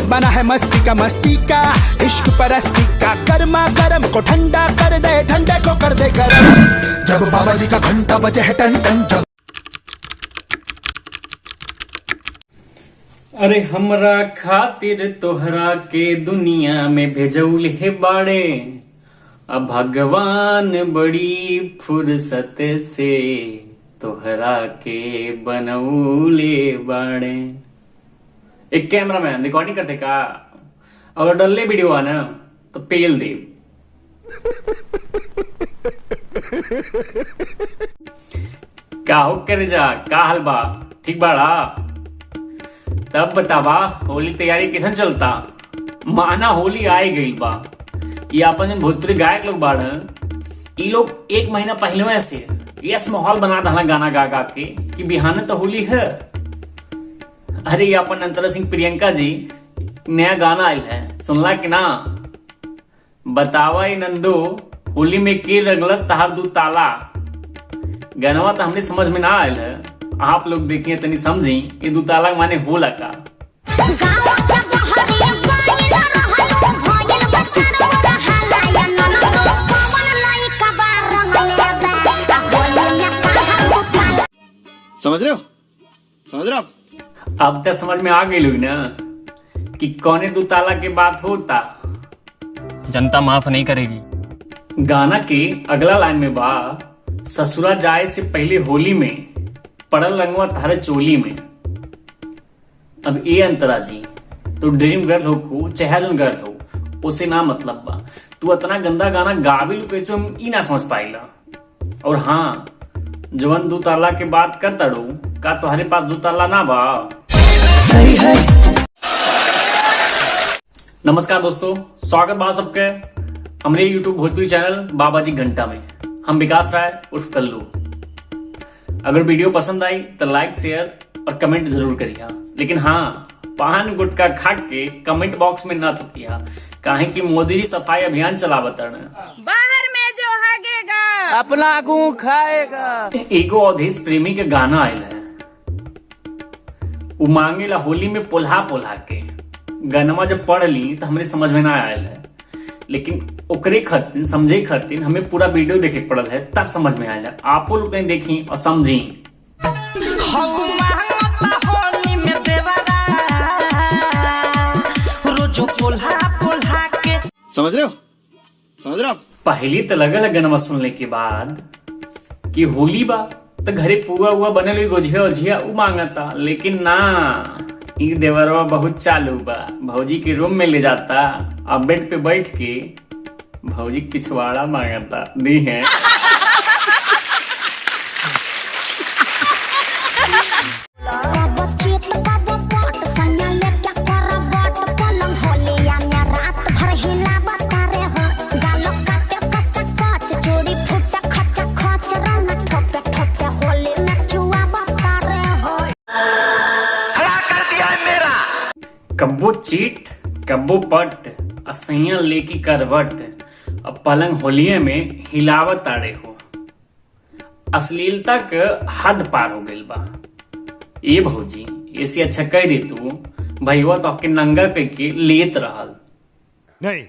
बना है मस्ती का इश्क परस्ती का, गर्मा गर्म को ठंडा कर दे, ठंडे को कर दे गरम। जब बाबा जी का घंटा बजे है टन टन, जब अरे हमरा खातिर तोहरा के दुनिया में भेजौल है बाड़े, अब भगवान बड़ी फुर्सत से तोहरा के बनौले बाड़े। एक कैमरामैन रिकॉर्डिंग करते का, अगर डल्ले वीडियो आना तो पेल दे। का हो कर जा, का हाल बा, ठीक बाड़ा? तब बतावा होली तैयारी कैसन चलता? माना होली आए गई बा, ये अपन भोजपुरी गायक लोग बाढ़, ये लोग एक महीना पहले से यस माहौल बना रहा गाना गा गा के कि बिहान तो होली है। अरे ये अपन अंतरा सिंह प्रियंका जी नया गाना आयल है, सुनला कि ना? बतावा ये नंदो होली में के रंगलस तहार दू ताला। गानवा तो हमने समझ में ना आयल है, आप लोग देखिए तनी समझी ये दू ताला माने होला का। समझ रहे हो? समझ रहे हो? अब तक समझ में आ गई लोग ना कि कौने दू ताला के बात होता। जनता माफ नहीं करेगी। गाना के अगला लाइन में बा, ससुरा जाए से पहले होली में पड़ल रंगवा तारे चोली में। अब ये अंतरा जी तो ड्रीम गर्ल हो को चाहे जन गर्ल हो उसे ना मतलब बा, तू इतना गंदा गाना गावी लो कैसे हम ई ना समझ पाइला। और हाँ, जवन दू ताला के बात कर तड़ो का तुम्हारे पास दू ताला ना बा? सही है। नमस्कार दोस्तों, स्वागत बा सबके हमारे यूट्यूब भोजपुरी चैनल बाबा जी घंटा में। हम विकास राय उर्फ कल्लू। अगर वीडियो पसंद आई तो लाइक शेयर और कमेंट जरूर करिए, लेकिन हाँ, पान गुटखा खा के कमेंट बॉक्स में ना थुकिया, काहे कि मोदी जी सफाई अभियान चलावत है। बाहर में जो हगेगा अपना गू खाएगा। एगो अवधेश प्रेमी के गाना आयल है, वो मांगेला होली में पोल्हा पोल्हा के। गाना जब पढ़ ली तो हमरे समझ में ना आयल है, लेकिन ओकरे खातिर समझे खातिर हमें पूरा वीडियो देखे पड़ल है, तब समझ में आयल है। आपो लोग देखी और समझी। समझ रहे हो? समझ रहे हो? पहली तो लगल गाना सुनने के बाद कि होली बा तो घरे पुआ हुआ बनल हुई गोझिया ओझिया उ मांगता, लेकिन ना, ई देवरवा बहुत चालू बा। भौजी के रूम में ले जाता और बेड पे बैठ के भौजी पिछवाड़ा मांगता दी है। कब्बो चीट कब्बो पट असैया लेकी करवट, अब पलंग होलिये में हिलावत आड़े हो। अश्लीलता के हद पार हो गई बा। ये भौजी ऐसे अच्छा कह दे तू भैया तो आपके नंगा कह के लेत रहल नहीं।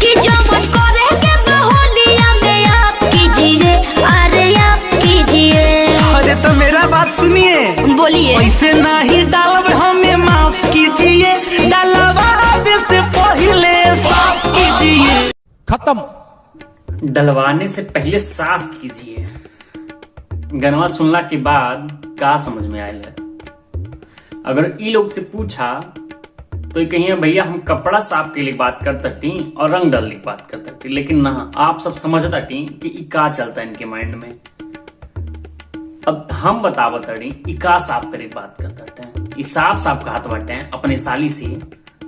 कि जो मन करे के होलिया में आप कीजिए, अरे आप कीजिए। अरे तो मेरा बात सुनिए, बोलिए। ऐसे नहीं डालब, हमें माफ कीजिए, डालवा से पहले साफ कीजिए। खत्म। डलवाने से पहले साफ कीजिए। गनवा सुनला के बाद का समझ में आयल है? अगर ई लोग से पूछा तो ये कहिए भैया हम कपड़ा साफ के लिए बात करता टी और रंग डालने की बात करता टी, लेकिन ना, आप सब समझता टी कि ई का चलता है इनके माइंड में। अब हम बतावत अड़ी ई का साफ करे बात करता है। ई साफ साफ कहत बाटे अपने साली से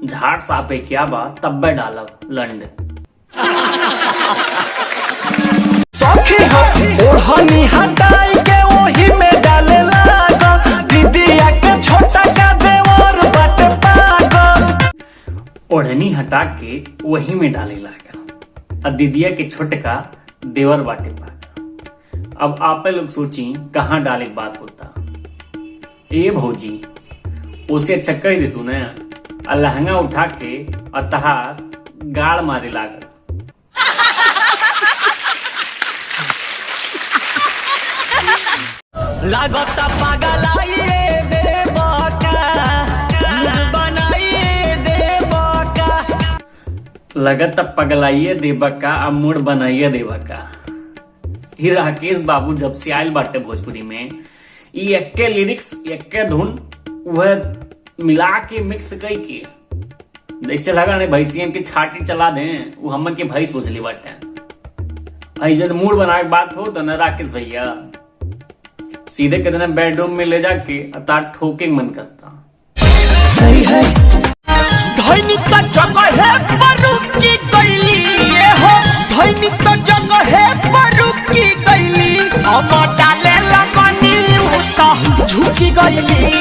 झाट साफ है क्या बात तब डालब लंड। सखी हो ओढ़नी हटाई के वही में डाले लागल, दीदिया के छोटा का देवर बाटे पागल। ओढ़नी हटा के वही में डाले लागल, और दीदिया के छोटका देवर बाटे पागल। अब आप लोग सोची कहाँ डाले बात होता। ए भौजी उसे अच्छा कह दे तू ना, और लहंगा उठा के और तहार गाड़ मारे लागल। लागत पगलाइए देवका, बनाइए देवका। लगत पगलाइए देवा का अब मूड बनाइए देवा का। ही राकेश बाबू जब से आयल बाटे भोजपुरी में, ई एक्के लिरिक्स एक्के धुन वह मिला के मिक्स कई के जैसे लगा ने भैंसियन के छाटी चला दें, वो हमन के भाई सोच ली बाटे। भाई जब मूड बनाए बात हो तो न राकेश भैया सीधे कहते बेडरूम में ले जाके अतार ठोके मन करता। सही है धैनी त जगह है परुकी गईली, ये हो धैनी त जगह है परुकी गईली। हम डाले लगनी उता झुकी गईली,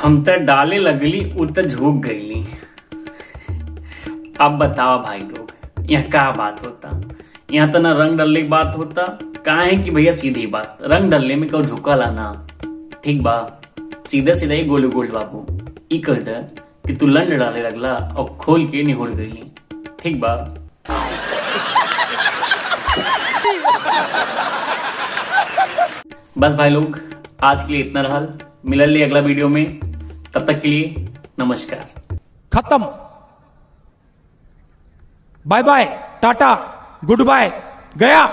हम तो डाले लगली उत झुक गईली। अब बताओ भाई लोग यहाँ क्या बात होता? यहाँ तो ना रंग डालने की बात होता, कहा है कि भैया सीधी बात, रंग डालने में क्यों झुका लाना? ठीक बा, सीधा सीधा ही गोलू गोल्ड बाबू ई कह दे कि तू लंड डाले लगला और खोल के निहुर गई। ठीक बा, बस भाई लोग आज के लिए इतना रहल। मिलल लिए अगला वीडियो में, तब तक के लिए नमस्कार। खत्म। Bye bye, tata, goodbye, गया।